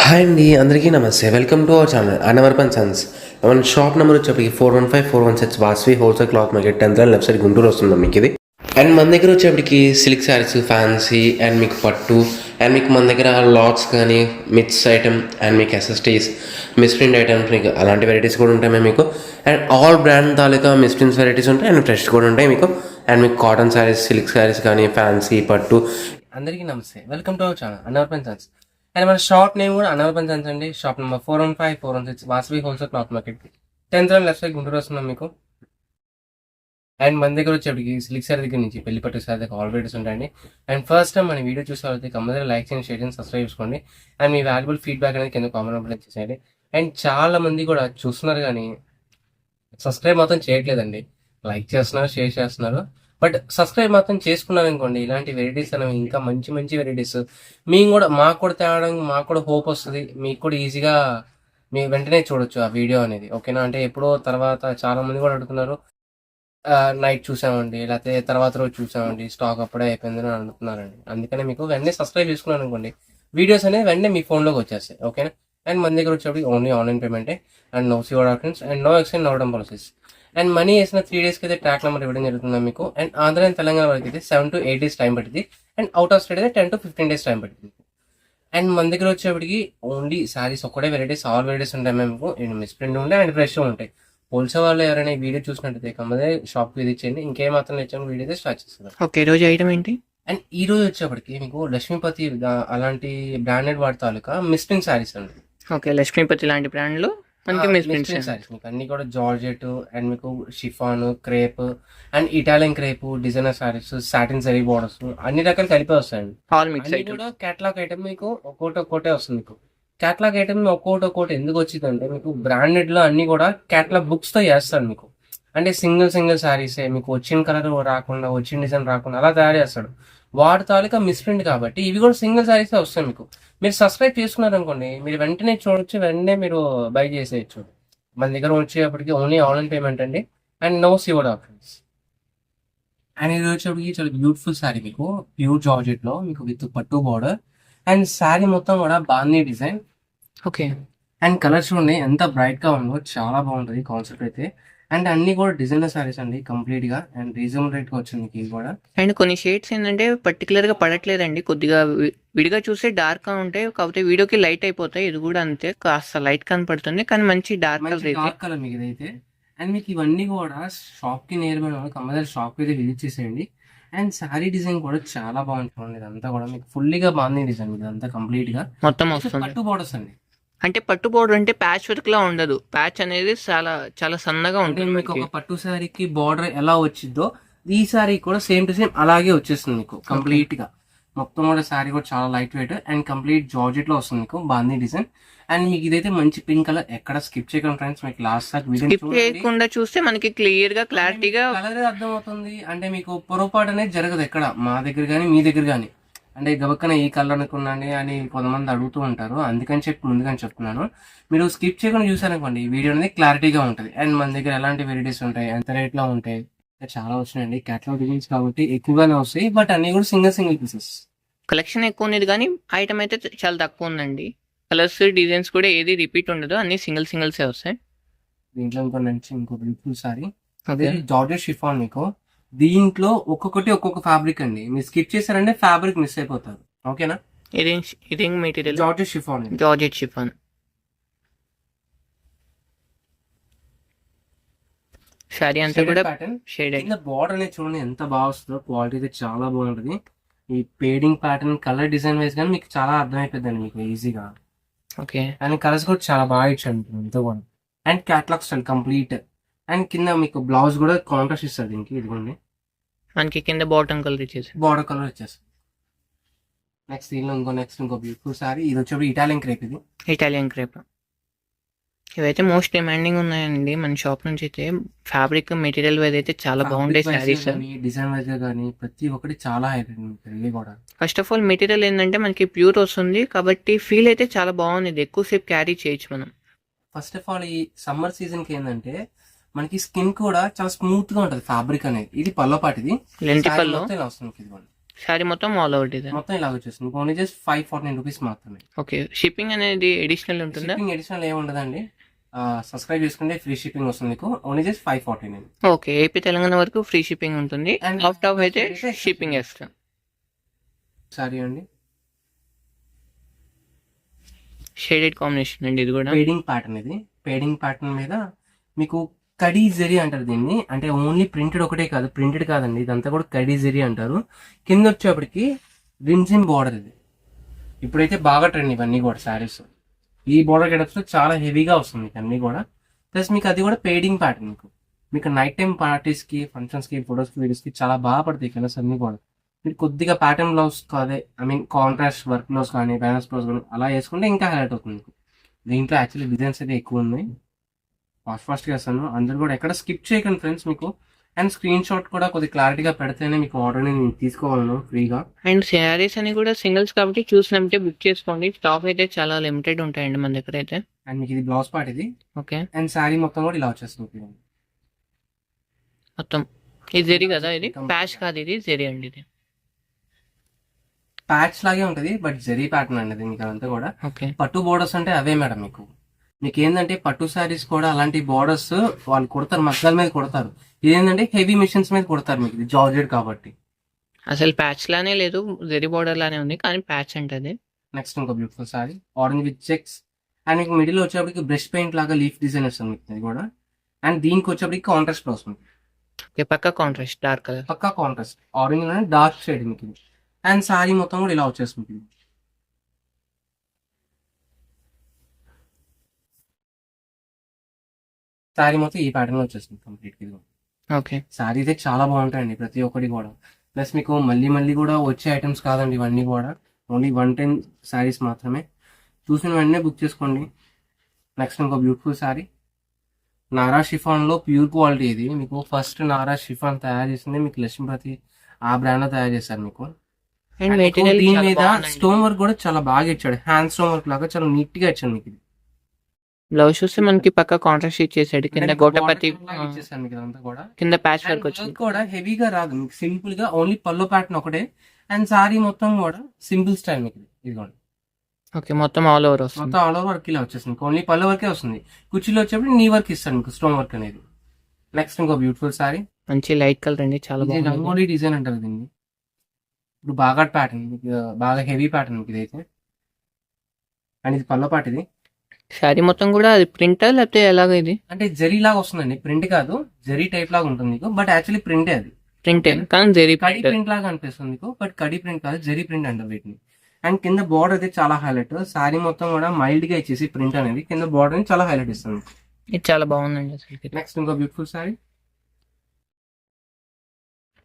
Hi అండి, అందరికీ నమస్తే. Welcome to our channel Annavarapan sons. మన షాప్ నెంబర్ వచ్చేప్పటికి 415-416 Vasavi wholesale cloth market 10th line left side Guntur వస్తుంది మీకు ఇది. అండ్ మన దగ్గర వచ్చేప్పటికి సిల్క్ శారీస్, ఫ్యాన్సీ అండ్ మీకు పట్టు అండ్ మీకు మన దగ్గర లాట్స్ కానీ మిక్స్ ఐటమ్ అండ్ మీకు ఎస్ఎస్టీస్ మిస్ప్రింట్ ఐటమ్స్ మీకు అలాంటి వెరైటీస్ కూడా ఉంటాయి మీకు. And all brand taluka misprints varieties ఉంటాయి అండ్ ఫ్రెష్ కూడా ఉంటాయి మీకు. అండ్ మీకు కాటన్ శారీస్, సిల్క్ శారీస్ కానీ ఫ్యాన్సీ పట్టు. అందరికీ నమస్తే, welcome to our channel Annavarapan sons. And మన షాప్ నేమ్ కూడా అన్నవరపన్ సన్స్ అండి. Shop number 415-416 Vasavi wholesale cloth market 10th line left side Guntur వస్తున్నాం మీకు. అండ్ మన దగ్గర వచ్చేప్పటికి సిల్క్ సారీ దగ్గర నుంచి పెళ్లి పట్టు సారీ దగ్గర ఆల్ వెరైటీస్ ఉంటాయండి. అండ్ ఫస్ట్ టైం మన వీడియో చూసేవాళ్ళైతే కంపల్సరీ లైక్ చేయండి, షేర్ చేయండి, సబ్స్క్రైబ్ చేసుకోండి. అండ్ మీ వాల్యుబుల్ ఫీడ్బ్యాక్ అనేది కింద కామెంట్ చేసేయండి. అండ్ చాలా మంది కూడా చూస్తున్నారు కానీ సబ్స్క్రైబ్ మాత్రం చేయట్లేదండి. లైక్ చేస్తున్నారు, షేర్ చేస్తున్నారు, బట్ సబ్స్క్రైబ్ మాత్రం చేసుకున్నారు అనుకోండి, ఇలాంటి వెరైటీస్ అనేవి ఇంకా మంచి మంచి వెరైటీస్ మేము కూడా మాకు కూడా తేవడం మాకు కూడా హోప్ వస్తుంది. మీకు కూడా ఈజీగా మీ వెంటనే చూడొచ్చు ఆ వీడియో అనేది, ఓకేనా. అంటే ఎప్పుడో తర్వాత చాలా మంది కూడా అడుగుతున్నారు, నైట్ చూసామండి లేకపోతే తర్వాత రోజు చూసామండి, స్టాక్ అప్పుడే అయిపోయిందని అడుగుతున్నారండి. అందుకనే మీకు వెంటనే సబ్స్క్రైబ్ చేసుకున్నాను అనుకోండి, వీడియోస్ అనేవి వెంటనే మీ ఫోన్లోకి వచ్చేస్తాయి, ఓకేనా. అండ్ మన దగ్గర వచ్చేప్పటికి ఓన్లీ ఆన్లైన్ పేమెంటే and no CO options and no exchange no return policies. And money వేసిన 3 daysకి అయితే ట్రాక్ నెంబర్ ఇవ్వడం జరుగుతుంది మీకు. అండ్ ఆంధ్ర అండ్ తెలంగాణ వరకు అయితే 7 to 8 days టైం పడుతుంది. అండ్ అవుట్ ఆఫ్ స్టేట్ అయితే 10 to 15 days టైం పడుతుంది. అండ్ మన దగ్గర వచ్చేప్పటికి ఓన్లీ శారీస్ ఒక్కటే వెరైటీస్, ఆల్ వెరైటీస్ ఉంటాయి మీకు. అండ్ మిస్ప్రింట్ ఉంటాయి అండ్ ఫ్రెష్ ఉంటాయి. హోల్సేల్ వాళ్ళు ఎవరైనా ఈ వీడియో చూసినట్టయితే కంపల్సరీ షాప్కి విజిట్ చేయండి. ఇంకేమాత్రం ఇచ్చాము వీడియో అయితే స్టార్ట్ చేస్తారు. ఓకే, రోజు ఐటమ్ ఏంటి? అండ్ ఈ రోజు వచ్చేప్పటికి మీకు లక్ష్మీపతి అలాంటి బ్రాండెడ్ వాడి తాలూకా మిస్ప్రింట్ శారీస్ అండి. ఓకే, లక్ష్మీపతి లాంటి బ్రాండ్లో మనకి మిస్ప్రింట్ శారీస్ మీకు అన్ని కూడా జార్జెట్ అండ్ మీకు chiffon, crepe and Italian crepe, designer saris, satin zari borders అన్ని రకాలు కలిపి వస్తాయండి. ఆల్ మిక్స్ అన్ని కూడా కేటలాగ్ ఐటమ్ మీకు ఒక్కోటే వస్తుంది మీకు. కేటలాగ్ ఐటమ్ ఒక్కోటి ఎందుకు వచ్చిందంటే మీకు బ్రాండెడ్ లో అన్ని కూడా కేటలాగ్ బుక్స్ తో చేస్తాడు మీకు. అంటే సింగిల్ శారీసే మీకు వచ్చిన కలర్ రాకుండా, వచ్చిన డిజైన్ రాకుండా అలా తయారు చేస్తాడు. వాడి తాలూకా మిస్ప్రింట్ కాబట్టి ఇవి కూడా సింగిల్ శారీసే వస్తాయి మీకు. మీరు సబ్స్క్రైబ్ చేసుకున్నారు అనుకోండి, మీరు వెంటనే చూడొచ్చు, వెంటనే మీరు బై చేసేయచ్చు. మన దగ్గర వచ్చేప్పటికి ఓన్లీ ఆన్లైన్ పేమెంట్ అండి and no CO options. And ఇది వచ్చేప్పటికి చాలా బ్యూటిఫుల్ శారీ మీకు, ప్యూర్ జార్జెట్ లో మీకు విత్ పట్టు బార్డర్ అండ్ శారీ మొత్తం కూడా బాగుంది డిజైన్. ఓకే, అండ్ కలర్స్ చూడండి ఎంత బ్రైట్ గా ఉందో, చాలా బాగుంటుంది కాన్సెప్ట్ అయితే. అండ్ అన్ని కూడా డిజైనర్ సారీస్ అండి కంప్లీట్ గా అండ్ రీజనబుల్ రేట్ గా వచ్చింది ఇది కూడా. అండ్ కొన్ని షేడ్స్ ఏంటంటే పర్టికులర్ గా పడట్లేదండి, కొద్దిగా విడిగా చూస్తే డార్క్ గా ఉంటాయి, కాకపోతే వీడియోకి లైట్ అయిపోతాయి. ఇది కూడా అంతే, కాస్త లైట్ కనపడుతుంది కానీ మంచి డార్క్ కలర్ మీకు ఇదైతే. అండ్ మీకు ఇవన్నీ కూడా షాప్ కి నియర్ బై కంపల్సరీ షాప్ కి అయితే విజిట్ చేసేయండి. అండ్ శారీ డిజైన్ కూడా చాలా బాగుంది చూడండి, ఇదంతా కూడా మీకు ఫుల్లీగా బాగుంది డిజైన్, ఇదంతా కంప్లీట్ గా మొత్తం వస్తుంది. పట్టు బోర్డర్స్ అండి. అంటే పట్టు బోర్డర్ అంటే ప్యాచ్ వర్క్ లా ఉండదు, ప్యాచ్ అనేది చాలా చాలా సన్నగా ఉంటుంది. మీకు ఒక పట్టు శారీకి బార్డర్ ఎలా వచ్చిందో ఈ శారీ కూడా సేమ్ టు సేమ్ అలాగే వచ్చేస్తుంది మీకు కంప్లీట్ గా. మొత్తం కూడా శారీ కూడా చాలా light weight and complete georgette లో వస్తుంది మీకు, బాగుంది డిజైన్. అండ్ మీకు ఇదైతే మంచి పింక్ కలర్, ఎక్కడ స్కిప్ చేయకుండా ఫ్రెండ్స్, మీకు లాస్ట్ స్కిప్ చేయకుండా చూస్తే మనకి క్లియర్ గా క్లారిటీగా కలర్ అర్థం అవుతుంది. అంటే మీకు పొరపాటు అనేది జరగదు ఎక్కడ, మా దగ్గర కానీ మీ దగ్గర కానీ. అంటే గబక్కన ఈ కలర్ అనుకున్నాండి అని కొంతమంది అడుగుతూ ఉంటారు, అందుకని చెప్పి ముందుగానే చెప్తున్నాను. మీరు స్కిప్ చేయకుండా చూసారనుకోండి వీడియో అనేది క్లారిటీగా ఉంటుంది. అండ్ మన దగ్గర ఎలాంటి వెరైటీస్ ఉంటాయి, ఎంత రేట్ లో ఉంటాయి, చాలా వచ్చినాయండి. కేటలాగ్ డిజైన్స్ కాబట్టి ఎక్కువగానే వస్తాయి, బట్ అన్ని కూడా సింగిల్ పీసెస్. కలెక్షన్ ఎక్కువ ఉన్నది కానీ ఐటమ్ అయితే చాలా తక్కువ ఉందండి. కలర్స్, డిజైన్స్ కూడా ఏది రిపీట్ ఉండదు, అన్ని సింగిల్సే వస్తాయి. దీంట్లో ఇంకో బ్యూటిఫుల్ సారీ, అదే జార్జెట్ షిఫాన్ మీకు. దీంట్లో ఒక్కొక్కటి ఒక్కొక్క ఫ్యాబ్రిక్ అండి, మీరు స్కిప్ చేశారంటే ఫ్యాబ్రిక్ మిస్ అయిపోతారు, ఓకేనా. ఇది మెటీరియల్ జార్జెట్ షిఫాన్ శారీ అంతా కూడా షేడ్ కింద బార్డర్ అనేది చూడండి ఎంత బాగా వస్తుందో, క్వాలిటీ అయితే చాలా బాగుంటుంది. ఈ padding pattern, colour design wise కానీ మీకు చాలా అర్థమైపోద్దండి మీకు ఈజీగా. ఓకే, అండ్ కలర్స్ కూడా చాలా బాగా ఇచ్చాను ఎంతో కూడా. And catalogue style complete. And కింద మీకు బ్లౌజ్ కూడా కాంట్రాస్ట్ ఇస్తారు దీనికి, ఇదిగోండి మనకి కింద బాటమ్ కలర్ ఇచ్చేసి బార్డర్ కలర్ వచ్చేస్తుంది. నెక్స్ట్ ఇంకో బ్యూటిఫుల్ సారీ, ఇది వచ్చేప్పుడు ఇటాలియన్ క్రేప్. ఇది ఇటాలియన్ క్రేప్, ఇవైతే మోస్ట్ డిమాండింగ్ ఉన్నాయండి మన షాప్ నుంచి. అయితే ఫ్యాబ్రిక్ మెటీరియల్ వైజ్ అయితే చాలా బాగుంటాయి శారీస్, డిజైన్ వైజ్ గా కానీ ప్రతి ఒక్కటి చాలా హైలైట్ కూడా. ఫస్ట్ ఆఫ్ ఆల్ మెటీరియల్ ఏంటంటే మనకి ప్యూర్ వస్తుంది కాబట్టి ఫీల్ అయితే చాలా బాగుంది, ఎక్కువసేపు క్యారీ చేయొచ్చు మనం. ఫస్ట్ ఆఫ్ ఆల్ ఈ సమ్మర్ సీజన్ కి ఏంటంటే మనకి స్కిన్ కూడా చాలా స్మూత్ గా ఉంటది ఫ్యాబ్రిక్ అనేది. ఇది పల్లోపాటిది, లెంటి పల్లో శారీ మొత్తం ఆల్ ఓవర్ డిజైన్. మొత్తం ఇలా వచ్చేస్తుంది మీకు ఓన్లీ జస్ట్ 549 రూపీస్ మాత్రమే. ఓకే. షిప్పింగ్ అనేది అడిషనల్ ఉంటుందా? షిప్పింగ్ ఎడిషనల్ ఏమి ఉండదండి. సబ్స్క్రైబ్ చేసుకుంటే ఫ్రీ షిప్పింగ్ వస్తుంది మీకు only just 549. Okay. AP Telangana వరకు ఫ్రీ షిప్పింగ్ ఉంటుంది. And అవుట్ ఆఫ్ అయితే షిప్పింగ్ ఎక్స్ట్రా. సారీ అండి, షేడెడ్ కాంబినేషన్ అండి ఇది కూడా. పేడింగ్ ప్యాటర్న్ ఇది. పేడింగ్ ప్యాటర్న్ మీద మీకు కడీ జరీ అంటారు దీన్ని. అంటే ఓన్లీ ప్రింటెడ్ ఒకటే కాదు, ప్రింటెడ్ కాదండి, ఇదంతా కూడా కడీ జరీ అంటారు. కింద వచ్చేప్పటికి రిన్సిన్ బార్డర్ ఇది. ఇప్పుడైతే బాగా ట్రెండ్ ఇవన్నీ కూడా శారీస్. ఈ బార్డర్ గెటప్స్ చాలా హెవీగా వస్తుంది మీకు అన్ని కూడా. ప్లస్ మీకు అది కూడా పేడింగ్ ప్యాటర్న్ మీకు నైట్ టైం పార్టీస్ కి, ఫంక్షన్స్ కి, ఫొటోస్ కి, వీడియోస్ కి చాలా బాగా పడతాయి కలర్స్ అన్ని కూడా. మీరు కొద్దిగా ప్యాటర్న్ బ్లౌజ్ కాదే, I mean contrast work blouse కానీ, బ్యానర్స్ బ్లౌజ్ కానీ అలా వేసుకుంటే ఇంకా హైలైట్ అవుతుంది మీకు. దీంట్లో యాక్చువల్లీ డిజైన్స్ అయితే ఎక్కువ ఉన్నాయి. ఫాస్ట్గా వేస్తాను, అందరు కూడా ఎక్కడ స్కిప్ చేయకండి ఫ్రెండ్స్ మీకు. అండ్ స్క్రీన్ షాట్ కూడా కొద్దిగా క్లారిటీగా పెడితేనే మీకు ఆర్డర్ నేను తీసుకోవాలను ఫ్రీగా. అండ్ శారీస్ అని కూడా సింగిల్స్ కాబట్టి చూసినట్టే బుక్ చేసుకోండి. స్టాక్ అయితే చాలా లిమిటెడ్ ఉంటాయండి మన దగ్గర అయితే. అండ్ మీకు ఇది బ్లౌజ్ పార్ట్ ఇది. ఓకే. అండ్ శారీ మొత్తం కూడా ఇలా వచ్చేస్తుంది. మొత్తం ఇది జెరీ కదా, ఇది ప్యాచ్ కాదు, ఇది జెరీ అండి. ఇది ప్యాచ్ లాగే ఉంటది బట్ జెరీ ప్యాటర్న్ అండి మీకు అదంతా కూడా. ఓకే. పట్టు బోర్డర్స్ అంటే అవే మేడం మీకు. మీకు ఏంటంటే పట్టు శారీస్ కూడా అలాంటి బోర్డర్స్ వాళ్ళు కొడతారు, మగ్గాల మీద కొడతారు. ఇదేంటంటే హెవీ మిషన్స్ మీద కొడతారు మీకు, ఇది జార్జెట్ కాబట్టి. అసలు ప్యాచ్ లానే లేదు, జెరీ బోర్డర్ లానే ఉంది కానీ ప్యాచ్ అంటే. నెక్స్ట్ ఇంకో beautiful sorry orange with checks. And మీకు మిడిల్ వచ్చేప్పటికి బ్రష్ పెయింట్ లాగా లీఫ్ డిజైన్ వస్తుంది మీకు ఇది కూడా. అండ్ దీనికి వచ్చేప్పటికి కాంట్రాస్ట్ బ్లౌజ్ ఉంది. ఓకే. పక్కా కాంట్రాస్ట్ డార్క్ కలర్. పక్కా కాంట్రాస్ట్ ఆరెంజ్ లోనే డార్క్ షేడ్ మీకు ఇది. అండ్ సారీ మొత్తం కూడా ఇలా వచ్చేస్తుంది. సారీ మొత్తం ఈ ప్యాటర్న్ లో వచ్చేస్తుంది కంప్లీట్ గా. ఓకే. సారీ అయితే చాలా బాగుంటాయండి ప్రతి ఒక్కటి కూడా. ప్లస్ మీకు మళ్ళీ మళ్ళీ కూడా వచ్చే ఐటమ్స్ కాదండి ఇవన్నీ కూడా. ఓన్లీ 110 సారీస్ మాత్రమే. చూసిన వెంటనే బుక్ చేసుకోండి. నెక్స్ట్ ఇంకో బ్యూటిఫుల్ సారీ నారా షిఫాన్ లో ప్యూర్ క్వాలిటీ. ఇది మీకు ఫస్ట్ నారా షిఫాన్ తయారు చేసింది మీకు లక్ష్మీపతి ఆ బ్రాండ్ లో తయారు చేశారు మీకు. అండ్ దీని మెటీరియల్ మీద స్టోన్ వర్క్ కూడా చాలా బాగా ఇచ్చాడు, హ్యాండ్ స్టోన్ వర్క్ లాగా చాలా నీట్ గా ఇచ్చాడు మీకు. బ్లౌజ్ చూస్తే మనకి పక్క కాంట్రాస్ట్ ఇచ్చేసాడు. కింద గోటపతి ఇచ్చేసాను మీకు ఇదంతా కూడా. కింద ప్యాచ్ వర్క్ వచ్చింది. కూడా హెవీగా రాదు మీకు, సింపుల్ గా ఓన్లీ పల్లో ప్యాటర్న్ ఒకటే. అండ్ సారీ మొత్తం కూడా సింపుల్ స్టైల్ మీకు ఇదిగోండి. ఓకే. మొత్తం ఆల్ ఓవర్ వస్తుంది. మొత్తం ఆల్ ఓవర్ వర్క్ ఇలా వచ్చేసింది. ఓన్లీ పల్లో వర్కే వస్తుంది. కుర్చీలో వచ్చేప్పుడు నీ వర్క్ ఇస్తాను మీకు, స్టోన్ వర్క్ అనేది. నెక్స్ట్ ఇంకో బ్యూటిఫుల్ సారీ మంచి లైట్ కలర్ అండి, చాలా బాగుంది. రంగోలీ డిజైన్ అంటారు దీన్ని. ఇప్పుడు బాగా ప్యాటర్న్ బాగా హెవీ ప్యాటర్న్ మీకు ఇదైతే. అండ్ ఇది పల్లో పాట. ఇది శారీ మొత్తం కూడా అది ప్రింటా లేకపోతే ఎలాగ? ఇది అంటే జరీ లాగా వస్తుందండి, ప్రింట్ కాదు, జరీ టైప్ లాగా ఉంటుంది మీకు. బట్ యాక్చువల్లీ ప్రింటే అది, ప్రింటే కానీ జరీ కడీ ప్రింట్ లాగా అనిపిస్తుంది మీకు. బట్ కడీ ప్రింట్ కాదు, జరీ ప్రింట్ అంటారు వీటిని. అండ్ కింద బార్డర్ అయితే చాలా హైలైట్. సారీ మొత్తం కూడా మైల్డ్ గా ఇచ్చేసి ప్రింట్ అనేది కింద బార్డర్ ని చాలా హైలైట్ ఇస్తుంది. ఇది చాలా బాగుందండి అసలు. నెక్స్ట్ ఇంకో beautiful sorry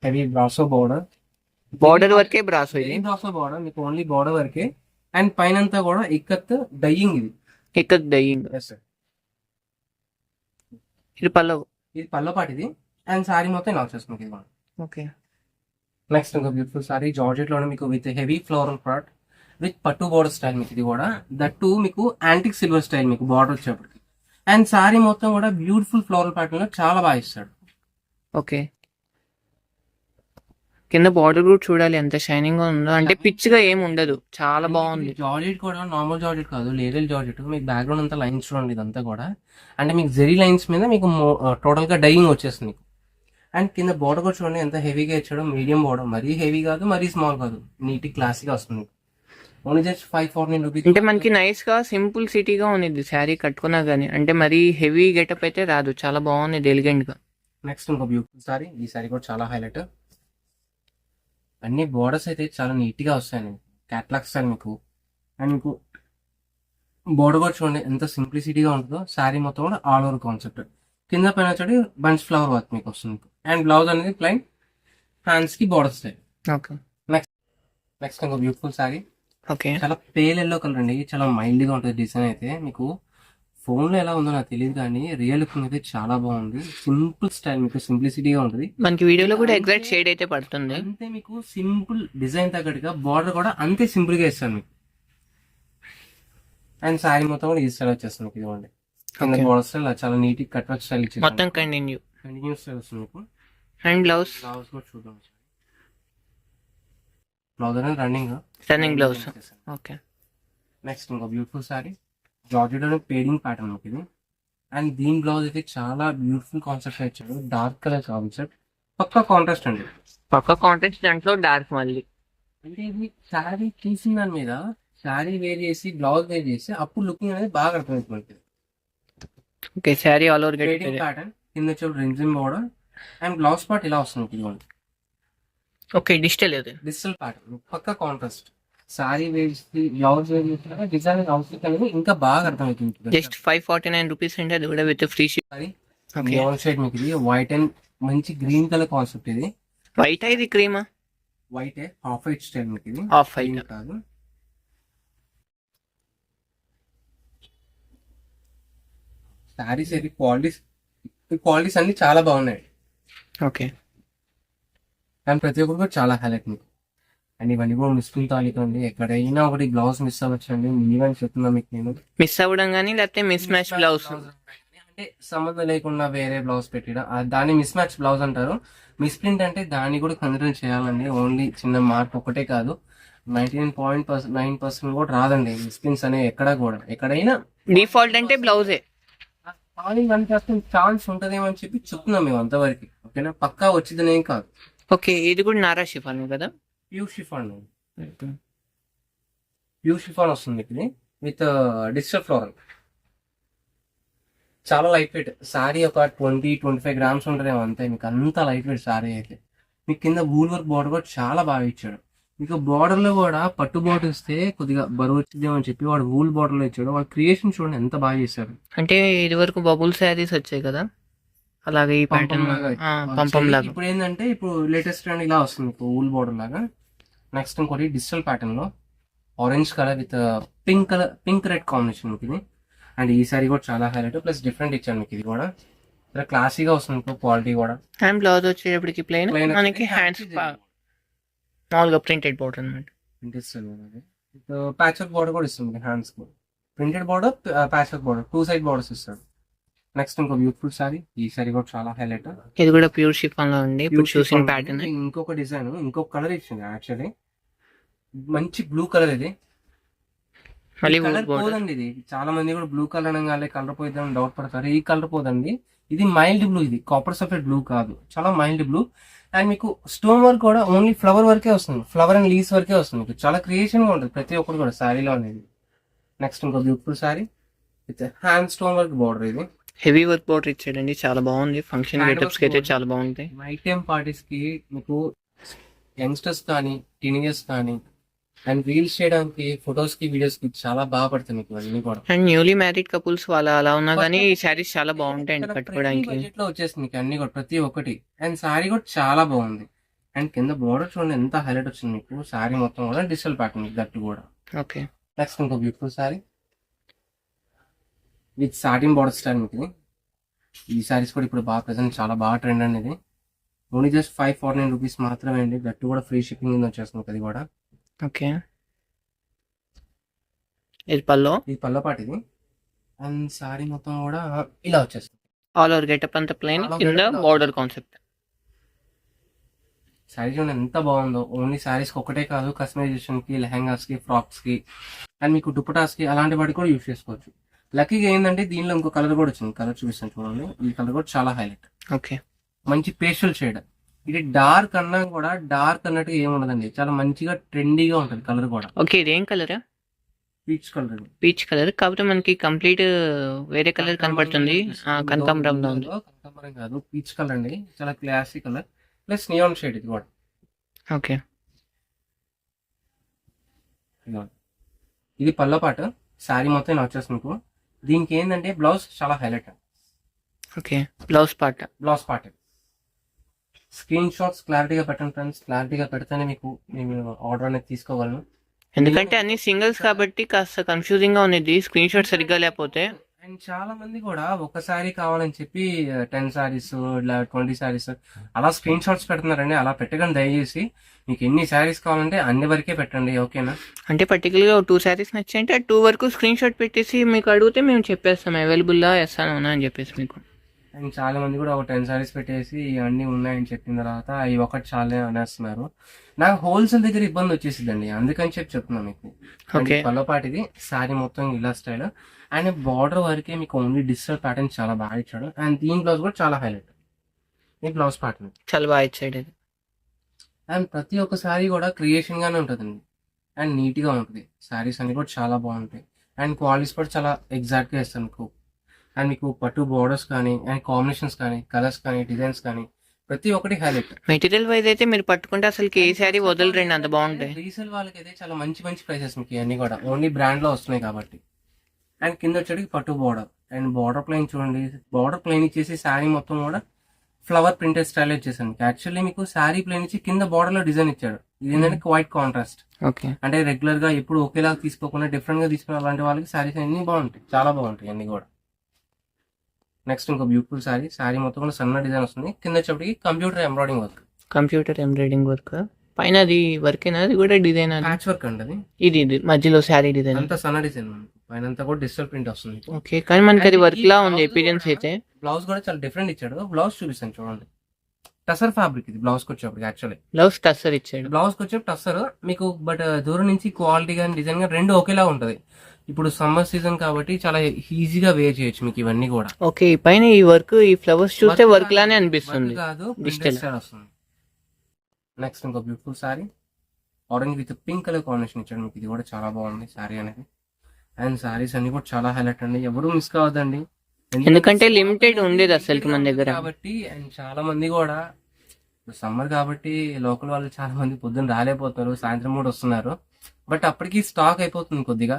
heavy brasso border. Border వరకే బ్రాసో. ఇది బ్రాసో బార్డర్ మీకు ఓన్లీ బార్డర్ వరకే. అండ్ పైన అంతా కూడా ఇక్కత్ డైయింగ్. ఇది ఇక్కడ డైయింగ్. ఇది పల్లవ్. ఇది పల్లో పాటు ఇది. అండ్ సారీ మొత్తం ఇలా వచ్చేస్తుంది ఇది. ఓకే. నెక్స్ట్ ఇంకో బ్యూటిఫుల్ సారీ జార్జెట్ లోనే మీకు with heavy floral plot with పట్టు బార్డర్ స్టైల్ మీకు ఇది కూడా. దట్టు మీకు యాంటిక్ సిల్వర్ స్టైల్ మీకు బార్డర్ వచ్చేప్పటికి. అండ్ సారీ మొత్తం కూడా బ్యూటిఫుల్ ఫ్లోరల్ ప్యాటర్న్ లో చాలా బాగా ఇస్తాడు. ఓకే. కింద బార్డర్ కూడా చూడాలి ఎంత షైనింగ్ గా ఉందో, అంటే పిచ్ గా ఏమి ఉండదు, చాలా బాగుంది. జార్జెట్ కూడా నార్మల్ జార్జెట్ కాదు, లేడల్ జార్జెట్. మీకు బ్యాక్గ్రౌండ్ అంతా లైన్స్ చూడండి ఇదంతా కూడా. అంటే మీకు జెరీ లైన్స్ మీద మీకు టోటల్ గా డైయింగ్ వచ్చేస్తుంది మీకు. అండ్ కింద బార్డర్ కూడా చూడండి ఎంత హెవీగా ఇచ్చాడు. మీడియం బార్డర్, మరీ హెవీ కాదు మరీ స్మాల్ కాదు, నీట్ క్లాసీగా వస్తుంది. Only just 549 rupees. అంటే మనకి నైస్ గా సింపుల్ సిటీగా ఉంది శారీ కట్టుకున్నా గానీ, అంటే మరీ హెవీ గెటప్ అయితే రాదు, చాలా బాగుంది ఎలిగెంట్ గా. నెక్స్ట్ ఇంకో బ్యూటిఫుల్ సారీ. ఈ సారీ కూడా చాలా హైలైట్. అన్ని బోర్డర్స్ అయితే చాలా నీట్ గా వస్తాయండి, క్యాట్లాగ్ స్టైల్ మీకు. అండ్ మీకు బోర్డర్ కూడా చూడండి ఎంత సింప్లిసిటీగా ఉంటుందో. శారీ మొత్తం కూడా ఆల్ ఓవర్ కాన్సెప్ట్. కింద పైన వచ్చి బంచ్ ఫ్లవర్ వర్క్ మీకు వస్తుంది. అండ్ బ్లౌజ్ అనేది ప్లైన్, హ్యాండ్స్ కి బోర్డర్ స్టైల్. ఓకే. నెక్స్ట్ ఇంకో బ్యూటిఫుల్ సారీ. ఓకే. చాలా పేల్ ఎల్లో కలర్ అండి, చాలా మైల్డ్ గా ఉంటుంది డిజైన్ అయితే. మీకు ఫోన్ లో ఎలా ఉందో నాకు తెలియదు కానీ రియల్ లుక్ అయితే చాలా బాగుంది. సింపుల్ స్టైల్ మీకు, సింప్లిసిటీగా ఉంటుంది. మనకి వీడియోలో కూడా ఎగ్జాక్ట్ షేడ్ అయితే పడుతుంది. అంతే మీకు సింపుల్ డిజైన్ తగ్గట్టుగా బార్డర్ కూడా అంతే సింపుల్ గా ఇస్తాను మీకు. అండ్ సారీ మొత్తం కూడా ఈ స్టైల్ వచ్చేస్తుంది మీకు. ఇదిగోండి కింద బార్డర్ స్టైల్ చాలా నీట్ కట్ వర్క్ స్టైల్ ఇచ్చేసి మొత్తం కంటిన్యూ స్టైల్ వస్తుంది మీకు. అండ్ బ్లౌజ్ బ్లౌజ్ కూడా చూద్దాం. బ్లౌజ్ అనేది రన్నింగ్ బ్లౌజ్. ఓకే. నెక్స్ట్ ఇంకో beautiful sorry georgette padding pattern ఇది. అండ్ దీని బ్లౌజ్ అయితే చాలా బ్యూటిఫుల్ కాన్సెప్ట్ ఇచ్చాడు. డార్క్ కలర్ కాన్సెప్ట్, పక్కా కాంట్రాస్ట్ అండి. పక్క కాంట్రాస్ట్, దాంట్లో డార్క్ మళ్ళీ. అంటే ఇది శారీ తీసిన దాని మీద శారీ వేర్ చేసి బ్లౌజ్ వేర్ చేసి అప్పుడు లుకింగ్ అనేది బాగా అర్థమవుతుంది. Okay. Sari all over padding pattern కింద వచ్చి రింజిమ్ బోర్డర్ అండ్ బ్లౌజ్ పార్ట్ ఇలా వస్తుంది. ఇదిగోండి ఓకే. డిజిటల్ ప్యాటర్న్, పక్కా కాంట్రాస్ట్. సారీ వేసి బ్లౌజ్ వేర్ చేసిన డిజైన్ అవుట్ఫిట్ అనేది ఇంకా బాగా అర్థమవుతుంది. జస్ట్ 549 రూపీస్ అండి, అది కూడా with free ship. On side మీకు ఇది వైట్ అండ్ మంచి గ్రీన్ కలర్ కాన్సెప్ట్. ఇది వైట్, ఇది క్రీమా? వైట్, హాఫ్ వైట్ స్టైల్ మీకు ఇది. హాఫ్ వైట్ కాదు. సారీస్ అయితే క్వాలిటీస్ అన్ని చాలా బాగున్నాయి. ఓకే. అండ్ ప్రతి ఒక్కరు కూడా చాలా హైలైట్ మీకు. అండ్ ఇవన్నీ కూడా మిస్ప్రింట్ తాలికండి. ఎక్కడైనా ఒకటి బ్లౌజ్ మిస్ అవ్వచ్చండి. మీవని చెప్తున్నా మీకు నేను. మిస్ అవ్వడం కానీ లేకపోతే మిస్ మ్యాచ్ బ్లౌజ్ అంటే సంబంధం లేకుండా వేరే బ్లౌజ్ పెట్టడం దాన్ని మిస్ మ్యాచ్ బ్లౌజ్ అంటారు. మిస్ప్రింట్ అంటే దాన్ని కూడా కన్సిడర్ చేయాలండి. ఓన్లీ చిన్న మార్క్ ఒకటే కాదు, 99.9% కూడా రాదండి మిస్ప్రింట్స్ అనేవి ఎక్కడైనా. డిఫాల్ట్ అంటే బ్లౌజే. కానీ 1% ఛాన్స్ ఉంటదేమో అని చెప్పి చెప్తున్నాం మేము అంతవరకు. ఓకేనా, పక్కా వచ్చిందనేం కాదు. ఓకే. ఇది కూడా నారా షిఫాన్ కదా? ప్యూర్ షిఫాన్ వస్తుంది ఇది విత్ డిజిటల్ ఫ్లోరల్. చాలా లైట్ వెయిట్ సారీ. ఒక 20-25 గ్రామ్స్ ఉంటుందేమో అంతే. మీకు అంత లైట్ వెయిట్ సారీ అయితే. మీకు కింద వూల్ వర్క్ బార్డర్ కూడా చాలా బాగా ఇచ్చాడు. మీకు బార్డర్ లో కూడా పట్టు బార్డర్ ఇస్తే కొద్దిగా బరువు వచ్చిందేమో అని చెప్పి వాడు వూల్ బార్డర్ లో ఇచ్చాడు. వాడు క్రియేషన్ చూడండి ఎంత బాగా చేశాడు. అంటే ఇది వరకు బబుల్ శారీస్ వచ్చాయి కదా, అలాగే ఈ ప్యాటర్న్ పంపం లాగా. ఇప్పుడు ఏంటంటే ఇప్పుడు లేటెస్ట్ ట్రెండ్ ఇలా వస్తుంది ఇప్పుడు వూల్ బార్డర్ లాగా. నెక్స్ట్ ఇంకోటి డిజిటల్ ప్యాటర్న్ లో orange colour with pink red combination మీకు ఇది. అండ్ ఈ సారీ కూడా చాలా హైలైట్ ప్లస్ డిఫరెంట్ ఇచ్చాను మీకు. ఇది కూడా చాలా క్లాసీగా వస్తుంది మీకు. క్వాలిటీ కూడా. హ్యాండ్ బ్లౌజ్ వచ్చేటప్పటికి ప్లెయిన్, మనకి హ్యాండ్స్ మామూలుగా ప్రింటెడ్ బార్డర్ అనమాట. ప్యాచ్ వర్క్ బార్డర్ కూడా ఇస్తుంది హ్యాండ్స్ కు. Printed border, patch work border, 2 side borders ఇస్తాడు. నెక్స్ట్ ఇంకో బ్యూటిఫుల్ సారీ. ఈ సారీ కూడా చాలా హైలైట్. ఇది కూడా ప్యూర్ షిఫాన్ లో ఉంది. ఇప్పుడు చూసిన ప్యాటర్న్. ఇంకొక డిజైన్, ఇంకొక కలర్ ఇచ్చింది యాక్చువల్లీ. మంచి బ్లూ కలర్ ఇది. కలర్ పోదండి ఇది. చాలా మంది కూడా బ్లూ కలర్ అనగానే కలర్ పోయిద్దాం డౌట్ పడతారు. ఈ కలర్ పోదండి. ఇది మైల్డ్ బ్లూ. ఇది కాపర్ సఫెడ్ బ్లూ కాదు, చాలా మైల్డ్ బ్లూ. అండ్ మీకు స్టోన్ వర్క్ కూడా ఓన్లీ ఫ్లవర్ వరకే వస్తుంది. ఫ్లవర్ అండ్ లీవ్స్ వరకే వస్తుంది. మీకు చాలా క్రియేషన్ గా ఉంటుంది ప్రతి ఒక్కరు కూడా శారీలో అనేది. నెక్స్ట్ ఇంకో beautiful sorry with hand stone work border. ఇది హెవీ వర్క్ బార్డర్ ఇచ్చాడండి, చాలా బాగుంది. ఫంక్షన్ గెటప్స్ కి అయితే చాలా బాగుంటాయి. నైట్ టైం పార్టీస్ కి మీకు యంగ్స్టర్స్ కానీ టీనేజర్స్ కానీ అండ్ రీల్స్ చేయడానికి, ఫొటోస్ కి, వీడియోస్ కి చాలా బాగా పడుతుంది మీకు అన్ని కూడా. అండ్ న్యూలీ మ్యారీడ్ కపుల్స్ వాళ్ళ అలా ఉన్నా కానీ ఈ శారీస్ చాలా బాగుంటాయండి కట్టుకోవడానికి. బడ్జెట్ లో వచ్చేసింది మీకు అన్ని కూడా ప్రతి ఒక్కటి. అండ్ సారీ కూడా చాలా బాగుంది. అండ్ కింద బోర్డర్ చూడండి ఎంత హైలైట్ వచ్చింది మీకు. సారీ మొత్తం కూడా డిజిటల్ ప్యాటర్న్ దట్టు కూడా. ఓకే. నెక్స్ట్ ఇంకో beautiful sorry with satin border style మీకు. ఈ సారీస్ కూడా ఇప్పుడు బాగా ప్రెసెంట్ చాలా బాగా ట్రెండ్ అండి. ఇది ఓన్లీ జస్ట్ 549 రూపీస్ మాత్రమే అండి. దట్టు కూడా ఫ్రీ షిప్పింగ్ కింద వచ్చేస్తుంది అది కూడా. ఓకే. ఇది పల్లో పాటు ఇది. అండ్ సారీ మొత్తం కూడా ఇలా వచ్చేస్తుంది. ఆల్ ఓవర్ గెటప్ అంతా ప్లెయిన్, కింద బార్డర్ కాన్సెప్ట్. సారీ చూడండి ఎంత బాగుందో. ఓన్లీ సారీస్ కి ఒకటే కాదు, కస్టమైజేషన్ కి, లెహంగాస్ కి, ఫ్రాక్స్ కి అండ్ మీకు దుపటాస్ కి అలాంటి వాటికి కూడా యూజ్ చేసుకోవచ్చు. లక్కీగా ఏంటంటే దీనిలో ఇంకో కలర్ కూడా వచ్చింది. కలర్ చూపిస్తాను చూడండి. ఈ కలర్ కూడా చాలా హైలైట్. ఓకే. మంచి పేస్టల్ షేడ్. ఇది డార్క్ అన్నా కూడా డార్క్ అన్నట్టు ఏముండదండి. చాలా మంచిగా ట్రెండీగా ఉంటుంది కలర్ కూడా. ఓకే. ఇది ఏం colour? Peach colour. Peach colour కాకపోతే మనకి కంప్లీట్ వేరే కలర్ కనపడుతుంది. కనకాంబరం కనకాంబరం కాదు, పీచ్ కలర్ అండి. చాలా classic colour plus neon shade ఇది కూడా. ఓకే. ఇది పల్లో పాట. శారీ మొత్తం ఇలా వచ్చేస్తుంది మీకు. దీనికి ఏంటంటే బ్లౌజ్ చాలా highlight. Okay. Blouse part screen shots క్లారిటీగా పెట్టండి ఫ్రెండ్స్. క్లారిటీగా పెడితేనే మీకు నేను ఆర్డర్ అనేది తీసుకోగలను. ఎందుకంటే అన్ని సింగిల్స్ కాబట్టి కాస్త కన్ఫ్యూజింగ్ గా ఉంది స్క్రీన్ షాట్ సరిగ్గా లేకపోతే. అండ్ చాలా మంది కూడా ఒక సారీ కావాలని చెప్పి 10 సారీస్ ఇలా 20 సారీస్ అలా స్క్రీన్ షాట్స్ పెడుతున్నారండి. అలా పెట్టకండి దయచేసి. మీకు ఎన్ని సారీస్ కావాలంటే అన్ని వరకే పెట్టండి. ఓకేనా? అంటే పర్టికులర్ గా 2 సారీస్ నచ్చాయంటే ఆ 2 వరకు స్క్రీన్ షాట్ పెట్టేసి మీకు అడిగితే మేము చెప్పేస్తాం అవైలబుల్లా ఎస్ అవునా అని చెప్పేసి మీకు. అండ్ చాలా మంది కూడా ఒక 10 సారీస్ పెట్టేసి ఇవన్నీ ఉన్నాయని చెప్పిన తర్వాత అవి ఒకటి చాలే అనేస్తున్నారు. నాకు హోల్సేల్ దగ్గర ఇబ్బంది వచ్చేసిందండి, అందుకని చెప్తున్నాను మీకు. ఓకే. పల్లపాటిది సారీ మొత్తం ఇలా స్టైల్ అండ్ బార్డర్ వరకే మీకు ఓన్లీ డిజిటల్ ప్యాటర్న్ చాలా బాగా ఇచ్చాడు. అండ్ దీని బ్లౌజ్ కూడా చాలా హైలైట్ ఈ బ్లౌజ్ ప్యాటర్న్. చాలా బాగా ఇచ్చాడు ఇది. అండ్ ప్రతి ఒక్క సారీ కూడా క్రియేషన్ గానే ఉంటుందండి అండ్ నీట్ గా ఉంటుంది. సారీస్ అన్ని కూడా చాలా బాగుంటాయి అండ్ క్వాలిటీస్ కూడా చాలా ఎగ్జాక్ట్ గా ఇస్తాను మీకు. అండ్ మీకు పట్టు బోర్డర్స్ కానీ అండ్ కాంబినేషన్స్ కానీ కలర్స్ కానీ డిజైన్స్ కానీ ప్రతి ఒక్కటి హైలైట్. మెటీరియల్ వైజ్ అయితే మీరు పట్టుకుంటే అసలు ఏ శారీ వదలరండి, అంత బాగుంటాయి. రీసేల్ వాళ్ళకైతే చాలా మంచి మంచి ప్రైసెస్ మీకు ఇవన్నీ కూడా ఓన్లీ బ్రాండ్ లో వస్తున్నాయి కాబట్టి. అండ్ కింద వచ్చేటికి పట్టు బోర్డర్ అండ్ బార్డర్ ప్లెయిన్ చూడండి. బార్డర్ ప్లెయిన్ ఇచ్చేసి శారీ మొత్తం కూడా ఫ్లవర్ ప్రింటెడ్ స్టైల్ ఇచ్చేసాను. యాక్చువల్లీ మీకు శారీ ప్లెయిన్ ఇచ్చి కింద బార్డర్ లో డిజైన్ ఇచ్చాడు. ఇది ఏంటంటే వైట్ కాంట్రాస్ట్. ఓకే. అంటే రెగ్యులర్ గా ఎప్పుడు ఒకేలా తీసుకోకుండా డిఫరెంట్ గా తీసుకునే అలాంటి వాళ్ళకి శారీస్ అన్ని బాగుంటాయి, చాలా బాగుంటాయి అన్ని కూడా. నెక్స్ట్ ఇంకో బ్యూటిఫుల్ శారీ. శారీ మొత్తం కూడా సన్న డిజైన్ వస్తుంది. కింద వచ్చేప్పటికి computer embroidering work. Computer embroidering work పైన అది వర్క్ అది కూడా డిజైన్ అది ప్యాచ్ వర్క్ అండి అది. ఇది మధ్యలో శారీ డిజైన్ అంతా సన్న డిజైన్ పైన అంతా కూడా డిజిటల్ ప్రింట్ వస్తుంది. ఓకే, కానీ మనకి అది వర్క్ లా ఉంది ఎపీరియన్స్ అయితే. బ్లౌజ్ కూడా చాలా డిఫరెంట్ ఇచ్చాడు. బ్లౌజ్ చూపిస్తాను చూడండి. టసర్ ఫ్యాబ్రిక్ ఇది బ్లౌజ్ వచ్చేప్పటికి. యాక్చువల్లీ బ్లౌజ్ టస్సర్ ఇచ్చాడు. బ్లౌజ్ వచ్చే టసర్ మీకు, బట్ దూరం నుంచి క్వాలిటీ కానీ డిజైన్ కానీ రెండు ఒకేలా ఉంటది. ఇప్పుడు సమ్మర్ సీజన్ కాబట్టి చాలా ఈజీగా వేర్ చేయొచ్చు మీకు ఇవన్నీ కూడా. ఓకే, ఈ పైన ఈ వర్క్ ఈ ఫ్లవర్స్ చూస్తే వర్క్ లానే అనిపిస్తుంది. Work కాదు, Digital. డిజిటల్ వస్తుంది. నెక్స్ట్ ఇంకో beautiful sorry. Orange with pink colour combination ఇచ్చాడు మీకు. ఇది కూడా చాలా బాగుంది సారీ అనేది. అండ్ సారీస్ అన్ని కూడా చాలా హైలైట్ అండి, ఎవరు మిస్ కావద్దండి. ఎందుకంటే limited ఉండేది అసలుకి మన దగ్గర. కాబట్టి అండ్ చాలా మంది కూడా సమ్మర్ కాబట్టి లోకల్ వాళ్ళు చాలా మంది పొద్దున్న రాలేకపోతున్నారు, సాయంత్రం కూడా వస్తున్నారు. బట్ అప్పటికి స్టాక్ అయిపోతుంది కొద్దిగా.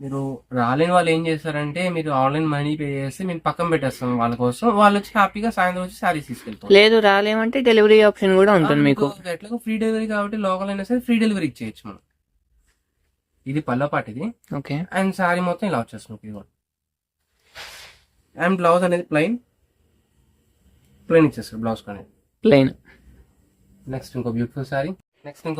మీరు రాలేని వాళ్ళు ఏం చేస్తారంటే మీరు ఆన్లైన్ మనీ పే చేస్తే మేము పక్కన పెట్టేస్తాం వాళ్ళ కోసం. వాళ్ళు వచ్చి హ్యాపీగా సాయంత్రం వచ్చి శారీస్ తీసుకెళ్తాం. లేదు రాలేమంటే డెలివరీ ఆప్షన్ కూడా ఉంటుంది మీకు. ఎట్లా ఫ్రీ డెలివరీ కాబట్టి లోకల్ అయినా సరే ఫ్రీ డెలివరీ ఇచ్చేయచ్చు మనం. ఇది పల్లపాటిది. ఓకే. అండ్ శారీ మొత్తం ఇలా వచ్చేస్తుంది ఇది కూడా. అండ్ బ్లౌజ్ అనేది ప్లెయిన్ ఇచ్చేస్తారు బ్లౌజ్ అనేది ప్లెయిన్. నెక్స్ట్ ఇంకో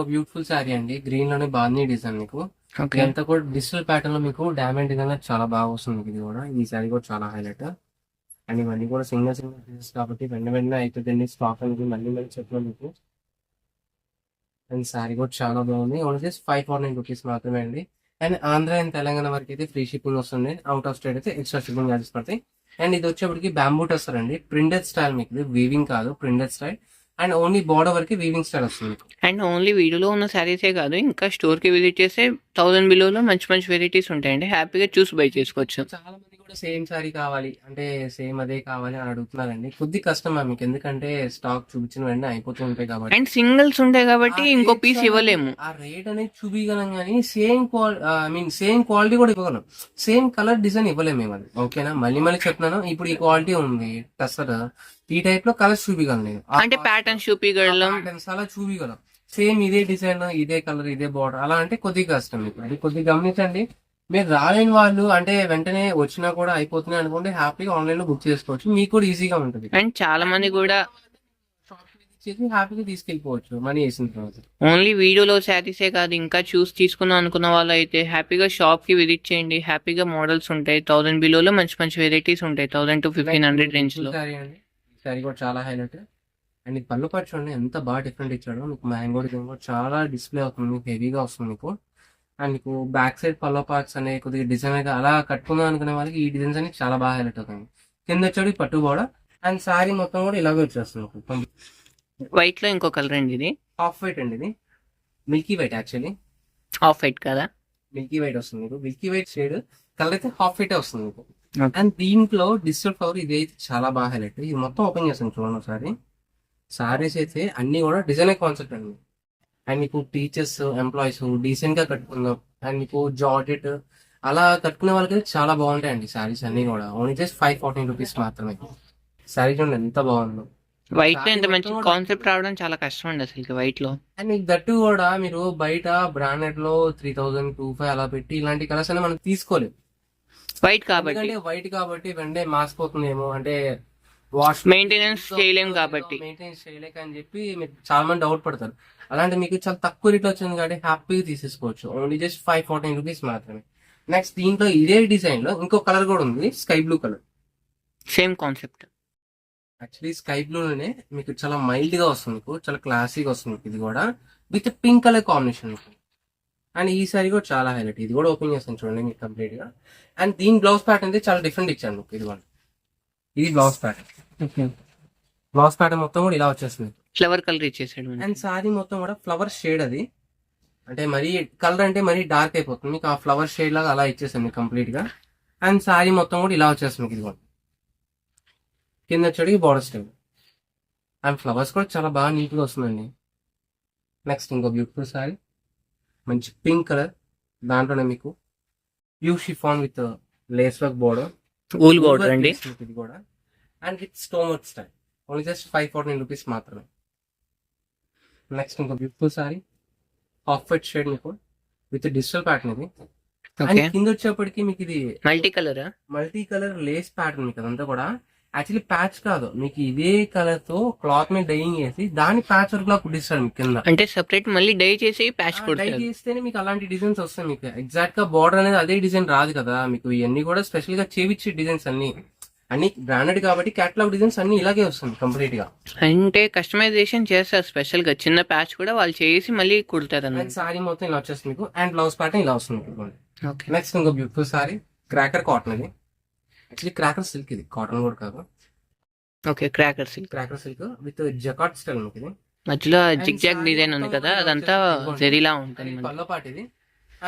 బ్యూటిఫుల్ శారీ అండి. గ్రీన్ లోనే బాగుంది డిజైన్ మీకు. ఓకే. ఇదంతా కూడా డిజిటల్ ప్యాటర్న్ లో మీకు డైమండ్ డిజైన్ చాలా బాగా వస్తుంది మీకు. ఇది కూడా ఈ శారీ కూడా చాలా హైలైట్. అండ్ ఇవన్నీ కూడా సింగిల్ పీసెస్ కాబట్టి వెంటనే అయిపోతుంది స్టాక్ అనేది. మళ్ళీ చెప్పాను మీకు. అండ్ శారీ కూడా చాలా బాగుంది. ఓన్లీ జస్ట్ 549 రూపీస్ మాత్రమే అండి. అండ్ ఆంధ్ర అండ్ తెలంగాణ వరకు అయితే ఫ్రీ షిప్పింగ్ వస్తుంది. అవుట్ ఆఫ్ స్టేట్ అయితే ఎక్స్ట్రా షిప్పింగ్ చార్జెస్ పడతాయి. అండ్ ఇది వచ్చేప్పటికి బ్యాంబూ టస్సర్ అండి. ప్రింటెడ్ స్టైల్ మీకు, ఇది వీవింగ్ కాదు, printed style. And only border వరకు వీవింగ్ స్టైల్ వస్తుంది. అండ్ ఓన్లీ వీడియోలో ఉన్న శారీసే కాదు, ఇంకా స్టోర్ కి విజిట్ చేస్తే 1000 బిలోలో మంచి మంచి వెరైటీస్ ఉంటాయండి. హ్యాపీగా చూసి బై చేసుకోవచ్చు. చాలా మంది కూడా సేమ్ సారీ కావాలి అంటే సేమ్ అదే కావాలి అని అడుగుతున్నారండి. కొద్ది కష్టం మీకు, ఎందుకంటే స్టాక్ చూపించిన వెంటనే అయిపోతూ ఉంటాయి కాబట్టి. అండ్ సింగిల్స్ ఉంటాయి కాబట్టి ఇంకో పీస్ ఇవ్వలేము. ఆ రేట్ అనేది చూపించగలం కానీ సేమ్ క్వాలిటీ కూడా ఇవ్వగలం. సేమ్ కలర్ డిజైన్ ఇవ్వలేము మేము అది. ఓకేనా, మళ్ళీ చెప్తున్నాను. ఇప్పుడు ఈ క్వాలిటీ ఉంది టసర్, ఈ టైప్ లో కలర్స్ చూపించగలను నేను. అంటే ప్యాటర్న్ చూపించగలం, అలా చూపించగలం. సేమ్ ఇదే డిజైన్, ఇదే కలర్, ఇదే బార్డర్ అలా అంటే కొద్దిగా కష్టం. ఇప్పుడు అది కొద్దిగా గమనించండి. మీరు రాలేని వాళ్ళు అంటే వెంటనే వచ్చినా కూడా అయిపోతున్నాయి అనుకుంటే హ్యాపీగా ఆన్లైన్ లో బుక్ చేసుకోవచ్చు. మీకు కూడా ఈజీగా ఉంటుంది. అండ్ చాలా మంది కూడా హ్యాపీగా తీసుకెళ్ళిపోవచ్చు మనీ వేసిన తర్వాత. ఓన్లీ వీడియోలో శారీసే కాదు, ఇంకా చూసి తీసుకుందాం అనుకున్న వాళ్ళు అయితే హ్యాపీగా షాప్ కి విజిట్ చేయండి. హ్యాపీగా మోడల్స్ ఉంటాయి. 1000 బిలోలో మంచి మంచి వెరైటీస్ ఉంటాయి. 1000 to 1500 రేంజ్ లో. సారీ కూడా చాలా హైలైట్. అండ్ ఇది పళ్ళు పాటు చూడండి ఎంత బాగా డిఫరెంట్ ఇచ్చాడు మీకు. మ్యాంగో డిజైన్ కూడా చాలా డిస్ప్లే అవుతుంది మీకు, హెవీగా వస్తుంది మీకు. అండ్ మీకు బ్యాక్ సైడ్ పల్లో పార్ట్స్ అనే కొద్దిగా డిజైన్ గా అలా కట్టుకుందాం అనుకునే వాళ్ళకి ఈ డిజైన్స్ అనేది చాలా బాగా హైలైట్ అవుతుంది. కింద వచ్చేది పట్టు బోర్డర్ అండ్ సారీ మొత్తం కూడా ఇలాగే వచ్చేస్తుంది. వైట్ లో ఇంకో కలర్ అండి, ఇది హాఫ్ వైట్ అండి. ఇది Milky white, actually off white కదా, మిల్కీ వైట్ వస్తుంది మీకు. మిల్కీ వైట్ షేడ్ కలర్ అయితే హాఫ్ వైట్ వస్తుంది మీకు. Okay. అండ్ దీంట్లో డిజిటల్ ఫ్లవర్ ఇది అయితే చాలా బాగా హైలైట్. ఇది మొత్తం ఓపెన్ చేస్తాను చూడండి ఒకసారి. సారీస్ అయితే అన్ని కూడా డిజైన్ కాన్సెప్ట్ అండి. అండ్ మీకు టీచర్స్, ఎంప్లాయీస్ డీసెంట్ గా కట్టుకుందాం అండ్ మీకు జార్జెట్ అలా కట్టుకునే వాళ్ళకి చాలా బాగుంటాయండి సారీస్ అన్ని కూడా. ఓన్లీ జస్ట్ 514 రూపీస్ మాత్రమే. సారీ చూడండి ఎంత బాగుందో. వైట్ లో ఎంత మంచి కాన్సెప్ట్ రావడం చాలా కష్టం అండి అసలు వైట్ లో. అండ్ మీకు దట్టు కూడా మీరు బయట బ్రాండెడ్ లో 3000, 2500 అలా పెట్టి ఇలాంటి కలర్స్ అని మనం తీసుకోలేము. వైట్ కాబట్టి వెంటనే మాసిపోతుందేమో అంటే వాష్ మెయింటెనెన్స్ చేయలేం కాబట్టి, మెయింటెనెన్స్ చేయలేక అని చెప్పి మీరు చాలా మంది డౌట్ పడతారు. అలాంటి మీకు చాలా తక్కువ రేట్ వచ్చింది కాబట్టి హ్యాపీగా తీసేసుకోవచ్చు. ఓన్లీ జస్ట్ 514 రూపీస్ మాత్రమే. నెక్స్ట్ దీంట్లో ఇదే డిజైన్ లో ఇంకో కలర్ కూడా ఉంది, sky blue colour. Same concept. Actually sky బ్లూలోనే మీకు చాలా మైల్డ్ గా వస్తుంది, మీకు చాలా క్లాసీగా వస్తుంది మీకు ఇది కూడా, విత్ పింక్ కలర్ కాంబినేషన్ మీకు. అండ్ ఈ సారీ కూడా చాలా హైలైట్, ఇది కూడా ఓపెన్ చేస్తాను చూడండి మీకు కంప్లీట్ గా. అండ్ దీని బ్లౌజ్ ప్యాటర్న్ అయితే చాలా డిఫరెంట్ ఇచ్చాను మీకు, ఇది కూడా ఇది blouse pattern. Okay, blouse pattern మొత్తం కూడా ఇలా వచ్చేస్తుంది. ఫ్లవర్ కలర్ ఇచ్చేసాడు మనకి. అండ్ సారీ మొత్తం కూడా ఫ్లవర్ షేడ్, అది అంటే మరీ కలర్ అంటే మరీ డార్క్ అయిపోతుంది మీకు, ఆ ఫ్లవర్ షేడ్ లాగా అలా ఇచ్చేసాను మీకు కంప్లీట్ గా. అండ్ సారీ మొత్తం కూడా ఇలా వచ్చేస్తుంది మీకు, ఇది కూడా కింద వచ్చేటికి బార్డర్ స్టైల్. అండ్ ఫ్లవర్స్ కూడా చాలా బాగా నీట్ గా వస్తుందండి. నెక్స్ట్ ఇంకో బ్యూటిఫుల్ సారీ, మంచి పింక్ కలర్, దాంట్లోనే మీకు blue chiffon with lace work border, wool border అండి. ఇది కూడా and with stone work style, only just 549 rupees మాత్రమే. నెక్స్ట్ ఇంకో beautiful sorry, off white shade మీకు విత్ డిజిటల్ ప్యాటర్న్ ఇది. అండ్ ఓకే, కింద వచ్చేప్పటికి మీకు ఇది మల్టీ కలరా? మల్టీ కలర్ లేస్ ప్యాటర్న్ మీకు, అదంతా కూడా యాక్చువల్లీ ప్యాచ్ కాదు మీకు, ఇదే కలర్ తో క్లాత్ మీద డైయింగ్ చేసి దాని ప్యాచ్ వర్క్ లా కుట్టిస్తాడు మీకు కింద. అంటే సెపరేట్ మళ్ళీ డై చేసి ప్యాచ్ డై కొడతారు. చేస్తేనే మీకు అలాంటి డిజైన్స్ వస్తాయి మీకు. ఎగ్జాక్ట్ గా బార్డర్ అనేది అదే డిజైన్ రాదు కదా మీకు, ఇవన్నీ కూడా స్పెషల్ గా చేవిచ్చే డిజైన్స్ అన్ని బ్రాండెడ్ కాబట్టి కేటలాగ్ డిజైన్స్ అన్ని ఇలాగే వస్తుంది కంప్లీట్ గా. అంటే కస్టమైజేషన్ చేస్తారు స్పెషల్ గా, చిన్న ప్యాచ్ కూడా వాళ్ళు చేసి మళ్ళీ కుడతారు అండ్ అన్నమాట. సారీ మొత్తం ఇలా వచ్చేస్తుంది మీకు, అండ్ బ్లౌజ్ ప్యాటర్న్ ఇలా వస్తుంది మీకు. ఓకే, నెక్స్ట్ ఇంకో బ్యూటిఫుల్ సారీ, క్రాకర్ కాటన్ ఇది. యాక్చువల్లీ క్రాకర్ సిల్క్, ఇది కాటన్ కూడా కాదు, okay, cracker silk. Cracker silk with jacquard style మీకు ఇది. మధ్యలో And zigzag saree design ఉంది మొత్తం కదా, ఇలా అదంతా వచ్చేస్తుంది ఇదిగోండి. జెరీలా అది ఉంటుంది. పల్లో పాటు ఇది.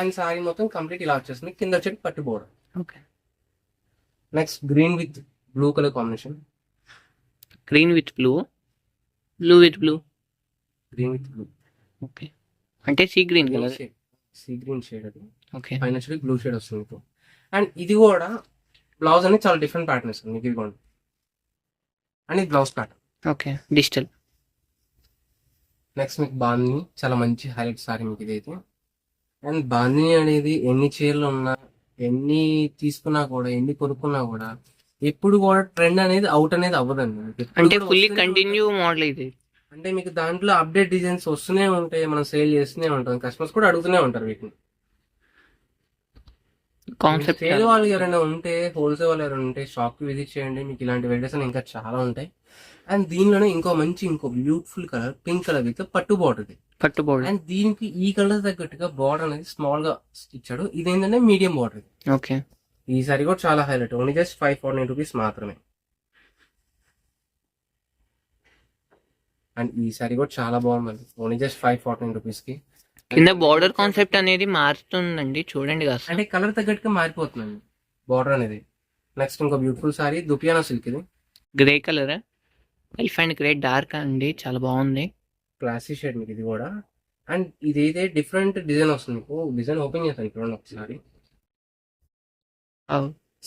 అండ్ సారీ మొత్తం కంప్లీట్ ఇలా వచ్చేస్తుంది, కింద వచ్చేది పట్టు border. Okay, next green with blue colour combination, green with blue, blue with blue. Green with blue, okay, అంటే sea green colour. Sea green shade అది, ఓకే, పైన వచ్చి బ్లూ షేడ్ వస్తుంది మీకు. అండ్ ఇది కూడా బ్లౌజ్ అనేది చాలా డిఫరెంట్ ప్యాటర్న్ ఇస్తుంది మీకు, ఇదిగోండి. అండ్ ఇది blouse pattern. Okay, digital. Next మీకు బాందిని, చాలా మంచి హైలైట్ సారీ మీకు ఇదైతే. అండ్ బాందిని అనేది ఎన్ని చీరలు ఉన్నా, ఎన్ని తీసుకున్నా కూడా, ఎన్ని కొనుక్కున్నా కూడా ఎప్పుడు కూడా ట్రెండ్ అనేది అవుట్ అనేది అవ్వదండి మీకు. ఎప్పుడు అంటే కూడా ఫుల్లీ వస్తూనే కంటిన్యూ మోడల్ ఇది. ఉంటాయి. అంటే మీకు దాంట్లో అప్డేట్ డిజైన్స్ వస్తూనే ఉంటాయి, మనం సేల్ చేస్తూనే ఉంటాం, కస్టమర్స్ కూడా అడుగుతూనే ఉంటారు వీటిని. కాన్సెప్ట్ సేల్ వాళ్ళు ఎవరైనా ఉంటే, హోల్సేల్ వాళ్ళు ఎవరైనా ఉంటే షాప్ కి విజిట్ చేయండి, మీకు ఇలాంటి వెరైటీస్ ఇంకా చాలా ఉంటాయి. అండ్ దీనిలోనే ఇంకో beautiful colour, pink colour with పట్టు బార్డర్ ఇది. పట్టు బోర్డర్. అండ్ దీనికి ఈ కలర్ తగ్గట్టుగా బార్డర్ అనేది స్మాల్ గా ఇచ్చాడు, ఇదేంటంటే మీడియం బార్డర్ ఇది. ఓకే, ఈ సారీ కూడా చాలా హైలైట్, ఓన్లీ జస్ట్ 549 రూపీస్ మాత్రమే. అండ్ ఈ సారీ కూడా చాలా బాగుందండి, ఓన్లీ జస్ట్ 549 రూపీస్ కి. కింద బార్డర్ కాన్సెప్ట్ అనేది మారుతుందండి, చూడండి కాస్త. అంటే కలర్ తగ్గట్టుగా మారిపోతుందండి బార్డర్ అనేది. నెక్స్ట్ ఇంకో బ్యూటిఫుల్ సారీ, దుపియానా సిల్క్ ఇది. Grey colour, elephant grey dark అండి, చాలా బాగుంది. క్లాసీ షేడ్ మీకు ఇది కూడా. అండ్ ఇదైతే డిఫరెంట్ డిజైన్ వస్తుంది మీకు, డిజైన్ ఓపెన్ చేస్తాను చూడండి ఒకసారి.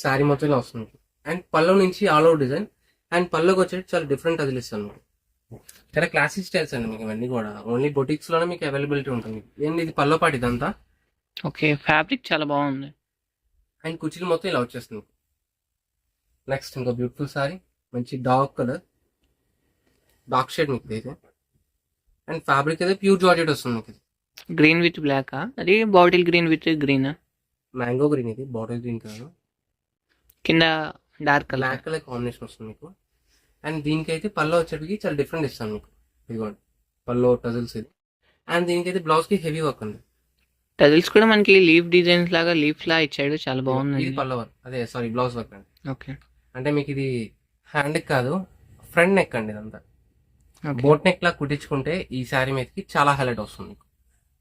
సారీ మొత్తం ఇలా వస్తుంది. అండ్ పల్లో నుంచి ఆల్ ఓవర్ డిజైన్, అండ్ పల్లోకి వచ్చేది చాలా డిఫరెంట్ అది ఇస్తాను మీకు. చాలా క్లాసిక్ స్టైల్స్ అండి మీకు ఇవన్నీ కూడా, ఓన్లీ బొటిక్స్ లోనే మీకు అవైలబిలిటీ ఉంటుంది. ఏంటి ఇది పల్లో పాటు ఇదంతా. ఓకే, ఫ్యాబ్రిక్ చాలా బాగుంది. అండ్ కుర్చీలు మొత్తం ఇలా వచ్చేస్తుంది. నెక్స్ట్ ఇంకో బ్యూటిఫుల్ సారీ, మంచి డార్క్ కలర్, డార్క్ షేడ్ మీకు అయితే. అండ్ ఫ్యాబ్రిక్ అయితే ప్యూర్ జార్జెట్ వస్తుంది మీకు. గ్రీన్ విత్ బ్లాక్, అది bottle green with green. Mango green ఇది, బాటిల్ గ్రీన్ కాదు, కింద dark colour. Black colour combination వస్తుంది మీకు. అండ్ దీనికైతే పల్లో వచ్చేటికి చాలా డిఫరెంట్ ఇస్తాను మీకు, ఇదిగోండి పల్లో టజల్స్ ఇది. అండ్ దీనికైతే బ్లౌజ్ కి హెవీ వర్క్ ఉంది. టజిల్స్ కూడా మనకి లీఫ్ డిజైన్స్ లాగా లీఫ్ లా ఇచ్చాడు, చాలా బాగుంది. ఇది పల్లో వర్క్, అదే సారీ బ్లౌజ్ వర్క్ అండి. ఓకే, అంటే మీకు ఇది హ్యాండ్ కాదు, ఫ్రంట్ నెక్ అండి ఇదంతా. ఓకే, బోట్ నెక్ లా కుట్టించుకుంటే ఈ శారీ మీదకి చాలా హైలైట్ వస్తుంది మీకు.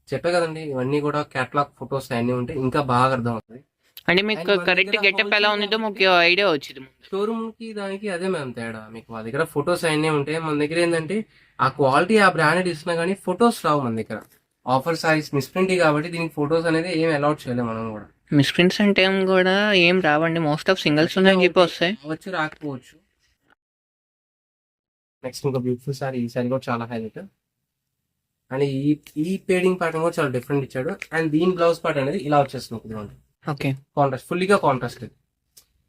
చెప్పే కదండి, ఇవన్నీ కూడా కేటలాగ్ ఫొటోస్ అన్ని ఉంటే ఇంకా బాగా అర్థం అవుతుంది. అంటే మీకు And మన కరెక్ట్ దగ్గర గెటప్ ఎలా ఉందో మాకు ఐడియా వచ్చింది. షోరూమ్ కి దానికి అదే మేము తేడా, మీకు మా దగ్గర ఫొటోస్ అన్నీ ఉంటాయి. మన దగ్గర ఏంటంటే ఆ క్వాలిటీ ఆ బ్రాండెడ్ ఇస్తున్నా కానీ ఫొటోస్ రావు మన దగ్గర. ఆఫర్ సారీస్ మిస్ప్రింట్ కాబట్టి దీనికి ఫొటోస్ అనేది ఏం అలౌట్ చేయలేము మనం కూడా. మిస్ప్రింట్స్ అంటే కూడా ఏం రావండి, మోస్ట్ ఆఫ్ సింగిల్స్ ఉన్నాయని చెప్పి వస్తాయి. రావచ్చు రాకపోవచ్చు. నెక్స్ట్ ఇంకా బ్యూటిఫుల్ సారీ, ఈ సారీ కూడా చాలా హైలైట్. అండ్ ఈ పేడింగ్ ప్యాటర్న్ కూడా చాలా డిఫరెంట్ ఇచ్చాడు. అండ్ దీని బ్లౌజ్ పార్ట్ అనేది ఇలా వచ్చేస్తుంది ఇదిగోండి, ఓకే, కాంట్రాస్ట్, ఫుల్లీగా కాంట్రాస్ట్.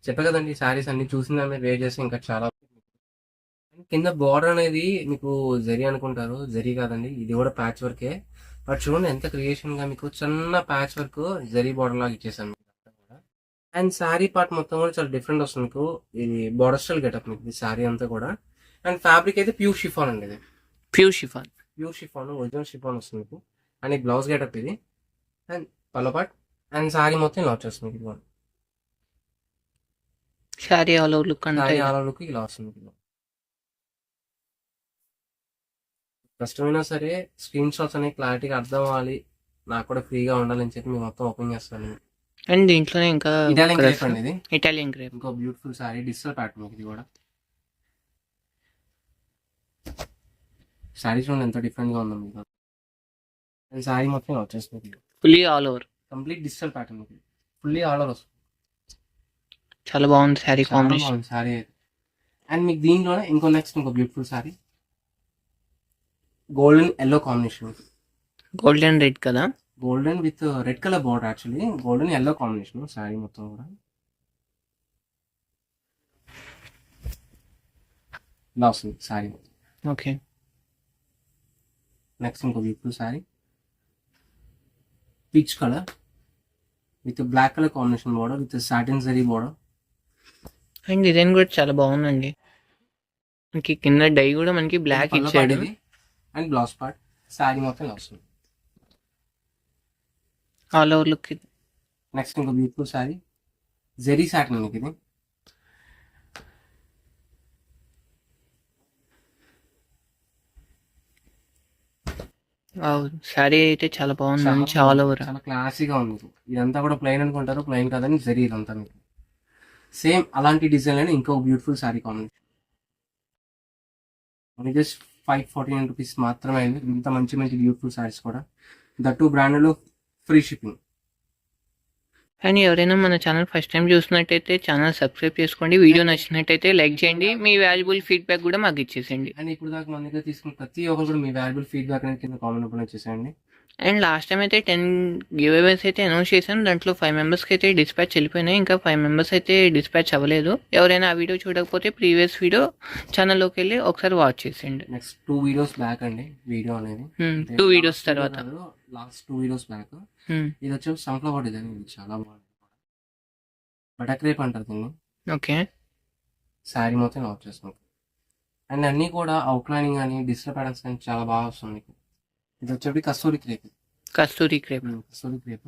చెప్పే కదండి సారీస్ అన్ని చూసిన మీరు వేర్ చేస్తే ఇంకా చాలా. కింద బార్డర్ అనేది మీకు జరీ అనుకుంటారు, జరీ కాదండి, ఇది కూడా ప్యాచ్ వర్కే. బట్ చూడండి ఎంత క్రియేషన్ గా మీకు చిన్న ప్యాచ్ వర్క్ జరీ బార్డర్ లాగా ఇచ్చేసాను. అండ్ శారీ పార్ట్ మొత్తం కూడా చాలా డిఫరెంట్ వస్తుంది మీకు. ఇది బార్డర్ స్టైల్ గెటప్ మీకు ఈ శారీ అంతా కూడా. అండ్ ఫ్యాబ్రిక్ అయితే ప్యూర్ షిఫాన్ అండి, ఇది pure chiffon. Pure chiffon, original chiffon వస్తుంది మీకు. అండ్ ఈ బ్లౌజ్ గెటప్ ఇది, and pallu part, and sorry మొత్తం ఇలా వచ్చేస్తుంది మీకు. ఇది శారీ ఆల్ ఓవర్ లుక్ అంటే సారీ ఆల్ లుక్ ఇలా వస్తుంది మీకు. కష్టమైనా సరే స్క్రీన్ షాట్స్ అనేవి క్లారిటీగా అర్థం అవ్వాలి, నాకు కూడా ఫ్రీగా ఉండాలని చెప్పి మేము మొత్తం ఓపెన్ చేస్తాను. అండ్ దీంట్లోనే ఇంకా ఇటాలియన్ క్రేప్ అండి ఇది, ఇటాలియన్ క్రేప్. ఇంకో బ్యూటిఫుల్ సారీ, డిజిటల్ ప్యాటర్న్ ఇది కూడా. సారీ చూడండి ఎంత డిఫరెంట్ గా ఉందో మీకు. అండ్ సారీ మొత్తం ఇలా వచ్చేస్తుంది, fully all over, complete digital pattern మీకు, ఫుల్లీ ఆల్ ఓవర్ వస్తుంది. చాలా బాగుంది శారీ కాంబినేషన్. సారీ అయితే. అండ్ మీకు దీంట్లోనే ఇంకో beautiful saree, golden yellow combination, golden red కదా, golden with red colour border, actually golden yellow combination saree మొత్తం కూడా ఇలా వస్తుంది సారీ. ఓకే. నెక్స్ట్ ఇంకో beautiful saree, peach colour with black colour combination border with satin zari border. And design కూడా చాలా బాగుందండి, మనకి కింద డై కూడా మనకి బ్లాక్ ఇచ్చాడు. అండ్ బ్లౌజ్ పార్ట్, సారీ మొత్తం ఇలా వస్తుంది. All over look. నెక్స్ట్ ఇంకో బ్యూటిఫుల్ సారీ, జెరీ సాటిన్ మీకు ఇది. శారీ అయితే చాలా బాగుంది, చాలా ఓవర్. చాలా క్లాసీగా ఉంది. ఇదంతా కూడా ప్లెయిన్ అనుకుంటారు, ప్లెయిన్ కాదని జెరీ ఇదంతా మీకు. సేమ్ అలాంటి డిజైన్ లోనే ఇంకో beautiful sorry combination, just 549 rupees మాత్రమే అండి. ఇంత మంచి మంచి బ్యూటిఫుల్ సారీస్ కూడా, దట్టు బ్రాండ్లో ఫ్రీ షిప్పింగ్. అండ్ ఎవరైనా మన ఛానల్ ఫస్ట్ టైం చూసినట్టయితే ఛానల్ సబ్స్క్రైబ్ చేసుకోండి, వీడియో నచ్చినట్టయితే లైక్ చేయండి, మీ వాల్యుబుల్ ఫీడ్బ్యాక్ కూడా మాకు ఇచ్చేసేయండి. అండ్ ఇప్పుడు దాకా మన దగ్గర తీసుకున్న ప్రతి ఒక్కరు కూడా మీ వాల్యుబుల్ ఫీడ్బ్యాక్ అనేది కింద కామెంట్ రూపంలో వచ్చేసేయండి. అండ్ లాస్ట్ టైం అయితే 10 గివ్ అవేస్ అయితే అనౌన్స్ చేశాను, దాంట్లో 5 మెంబర్స్కి అయితే డిస్పాచ్ వెళ్ళిపోయినాయి, ఇంకా 5 మెంబర్స్ అయితే డిస్పాచ్ అవ్వలేదు. ఎవరైనా ఆ వీడియో చూడకపోతే ప్రీవియస్ వీడియో ఛానల్లోకి వెళ్ళి ఒకసారి వాచ్ చేసేయండి. నెక్స్ట్ 2 వీడియోస్ బ్యాక్ అండి, వీడియో అనేది 2 వీడియోస్ తర్వాత, లాస్ట్ 2 వీడియోస్ బ్యాక్. ఇది వచ్చి సన్ఫ్లవర్ డిజైన్, ఇది చాలా బాగుంది, బటర్ క్రేప్ అంటారు దీన్ని. ఓకే. శారీ మొత్తం ఆఫ్ చేస్తుంది. అండ్ అన్నీ కూడా అవుట్లైనింగ్ కానీ డిజిటల్ ప్యాటర్న్స్ కానీ చాలా బాగా వస్తుంది. ఇది వచ్చేది కస్తూరి క్రేప్, కస్తూరి క్రేప్, కస్తూరి క్రేప్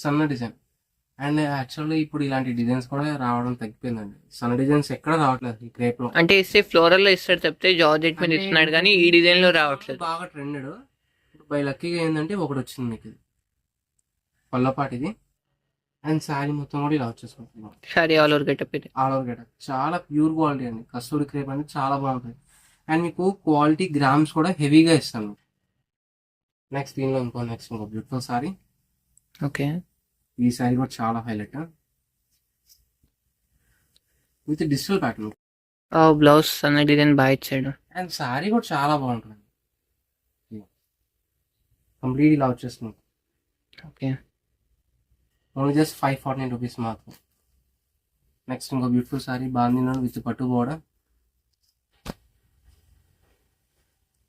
సన్న డిజైన్. అండ్ యాక్చువల్లీ ఇప్పుడు ఇలాంటి డిజైన్స్ కూడా రావడం తగ్గిపోయిందండి, సన్న డిజైన్స్ ఎక్కడ రావట్లేదు ఈ క్రేప్ లో. అంటే ఇస్తే ఫ్లోరల్ లో ఇస్తాడు తప్పితే జార్జెట్ మీద ఇస్తున్నాడు కానీ ఈ డిజైన్ లో రావట్లేదు. బాగా ట్రెండెడ్. బై లక్కీగా ఏంటంటే ఒకటి వచ్చింది మీకు, ఇది పల్లపాటి ఇది. అండ్ శారీ మొత్తం కూడా ఇలా వచ్చేసుకుంటున్నాం, శారీ ఆల్ ఓవర్ గెటప్ ఇది, ఆల్ ఓవర్ గెటప్ చాలా ప్యూర్ క్వాలిటీ అండి. కస్తూరి క్రేప్ అనేది చాలా బాగుంటుంది. అండ్ మీకు క్వాలిటీ గ్రామ్స్ కూడా హెవీగా ఇస్తాను. నెక్స్ట్ దీనిలో ఇంకో బ్యూటిఫుల్ సారీ. ఓకే. ఈ సారీ కూడా చాలా highlight with digital pattern. Blouse అన్న డిజైన్ బాగా ఇచ్చాడు. అండ్ సారీ కూడా చాలా బాగుంటుంది, కంప్లీట్ ఇలా వచ్చేస్తుంది. ఓకే. ఓన్లీ జస్ట్ 549 రూపీస్ మాత్రం. నెక్స్ట్ ఇంకో బ్యూటిఫుల్ సారీ, బాందినా విత్ పట్టు బోర్డర్.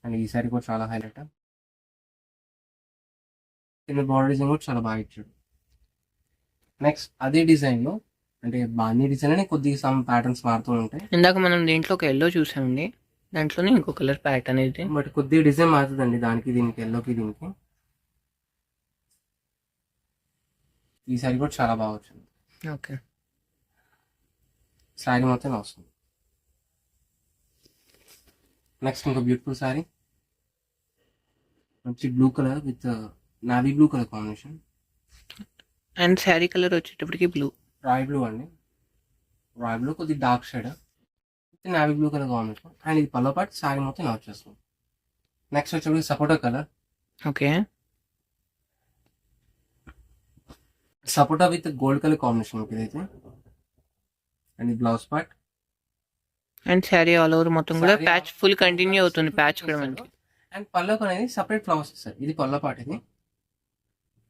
అండ్ ఈ సారీ కూడా చాలా హైలైట్. కింద బోర్డర్ డిజైన్ కూడా చాలా బాగా ఇచ్చాడు. నెక్స్ట్ అదే డిజైన్లో అంటే బాందీ డిజైన్ అని కొద్దిగా సమ్ ప్యాటర్న్స్ మారుతూ ఉంటాయి. ఇందాక మనం దీంట్లో ఒక ఎల్లో చూసామండి, దాంట్లోనే ఇంకో కలర్ ప్యాటర్న్ ఇది, బట్ కొద్దిగా డిజైన్ మారుతుందండి దానికి దీనికి, ఎల్లోకి దీనికి. ఈ సారీ కూడా చాలా బాగా వచ్చింది. ఓకే. శారీ మొత్తం వస్తుంది. నెక్స్ట్ ఇంకో బ్యూటిఫుల్ సారీ, మంచి blue colour with navy blue colour combination. And saree colour వచ్చేటప్పటికి బ్లూ, రాయల్ బ్లూ అండి, రాయల్ బ్లూ కొద్దిగా dark shade with navy blue colour combination. And ఇది పల్లో పాటు శారీ మొత్తం ఇలా వచ్చేస్తుంది. నెక్స్ట్ వచ్చేటప్పటికి sapota colour. Okay. Sapota with gold colour combination ఇదైతే. అండ్ ఈ blouse part and saree all over మొత్తం కూడా ప్యాచ్ ఫుల్ కంటిన్యూ అవుతుంది, ప్యాచ్ కూడా మనకి. అండ్ పల్లోకి అనేది సపరేట్ ఫ్లవర్స్ ఇస్తారు, ఇది పల్లో పార్ట్ ఇది.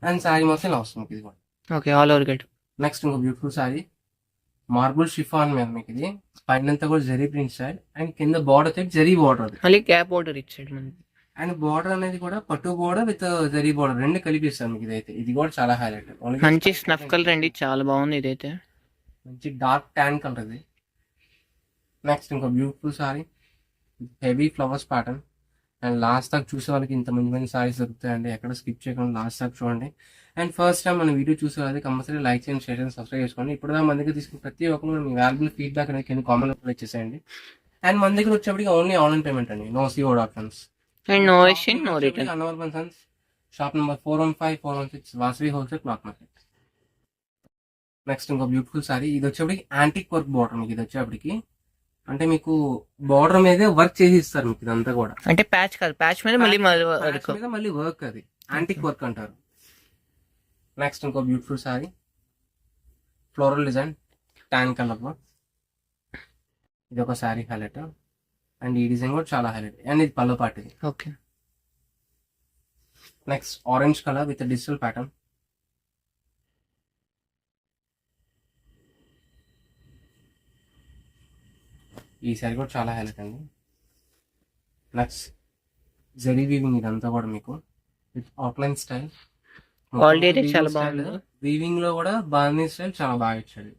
అండ్ శారీ మొత్తం ఇలా వస్తుంది ఇది కూడా. Okay. All over get. Next ఇంకో బ్యూటిఫుల్ శారీ, మార్బుల్ షిఫాన్ మీద మీకు ఇది. పైనంతా కూడా జరీ ప్రింట్ స్టైల్ అండ్ కింద బార్డర్ టైప్ జరీ బార్డర్, మళ్ళీ గ్యాప్ బార్డర్ ఇచ్చాడు మనకి. అండ్ బార్డర్ అనేది కూడా పట్టు బార్డర్ విత్ జరీ బార్డర్ రెండు కలిపి ఇస్తాను మీకు ఇదైతే. ఇది కూడా చాలా హైలైట్, మంచి స్నఫ్ కలర్ అండి, చాలా బాగుంది ఇదైతే, మంచి డార్క్ ట్యాన్ కలర్ ఇది. నెక్స్ట్ ఇంకో beautiful sorry, heavy flowers pattern. And last దాకా చూసే వాళ్ళకి ఇంత మంచి మంచి సారీస్ దొరుకుతాయండి, ఎక్కడ స్కిప్ చేయకుండా లాస్ట్ దాకా చూడండి. అండ్ ఫస్ట్ టైం మన వీడియో చూసే వాళ్ళకి కంపల్సరీ లైక్ చేయండి, షేర్ చేయండి, సబ్స్క్రైబ్ చేసుకోండి. ఇప్పుడు మన దగ్గర తీసుకున్న ప్రతి ఒక్కరు మీ వాల్యుబుల్ ఫీడ్బ్యాక్ అనేది కింద కామెంట్ ఇచ్చేసేయండి. అండ్ మన దగ్గర వచ్చేప్పటికి ఓన్లీ ఆన్లైన్ పేమెంట్ అండి, no CO options. And no exchange, no return. Annavarapan sons, shop number 415-416 Vasavi wholesale cloth market. Next ఇంకో బ్యూటిఫుల్ సారీ, ఇది వచ్చేప్పటికి యాంటిక్ వర్క్ బార్డర్. మీకు ఇది వచ్చేప్పటికి అంటే మీకు బార్డర్ మీదే వర్క్ చేసి ఇస్తారు మీకు ఇదంతా కూడా. అంటే ప్యాచ్ కాదు, ప్యాచ్ మీద మళ్ళీ Patch మీద మళ్ళీ వర్క్, అది యాంటిక్ వర్క్ అంటారు. నెక్స్ట్ ఇంకో beautiful sorry, floral design, tan colour లో. ఇది ఒక సారీ హైలైట్. అండ్ ఈ డిజైన్ కూడా చాలా హైలైట్. అండ్ ఇది పల్లో పార్ట్ ఇది. Okay. Next orange colour with digital pattern. ఈ సారీ కూడా చాలా హైలైట్ అండి. నెక్స్ట్ జరీ వీవింగ్, ఇదంతా కూడా మీకు విత్ అవుట్లైన్ స్టైల్. Quality చాలా బాగుంది. వీవింగ్ లో కూడా బార్నీ స్టైల్ చాలా బాగా ఇచ్చాడు.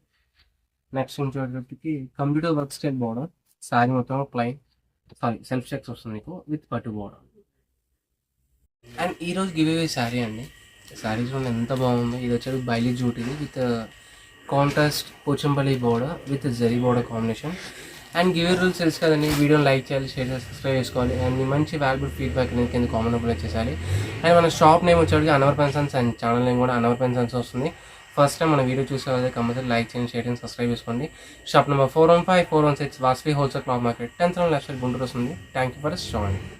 నెక్స్ట్ ఇంకొకటికి computer work style border. Sari మొత్తం ప్లైన్, సారీ సెల్ఫ్ చెక్స్ వస్తుంది మీకు విత్ పట్టు బోర్డర్. అండ్ ఈ రోజు గివ్ అవే సారీ అండి. సారీ చూడండి ఎంత బాగుందో. ఇది వచ్చేది బైలీ జూట్, ఇది with contrast Pochampally border with zari border combination. And give rules తెలుసు కదండి, వీడియోని లైక్ చేయాలి, షేర్ చేసి, సబ్స్క్రైబ్ చేసుకోవాలి. అండ్ మీ మంచి వాల్యుబుల్ ఫీడ్బ్యాక్ అనేది కింద కామెంట్ వచ్చేసాలి. అండ్ మన షాప్ నేమ్ వచ్చేటికి Anavarapan sons, and channel name కూడా అనవరపన్ సన్స్ వస్తుంది. ఫస్ట్ టైం మన వీడియో చూసే వాళ్ళకి కంపల్సరీ లైక్ చేయండి, షేర్ చేయండి, సబ్స్క్రైబ్ చేసుకోండి. Shop number 415-416 Vasavi wholesale cloth market, 10th left side Guntur వస్తుంది. Thank you for joining.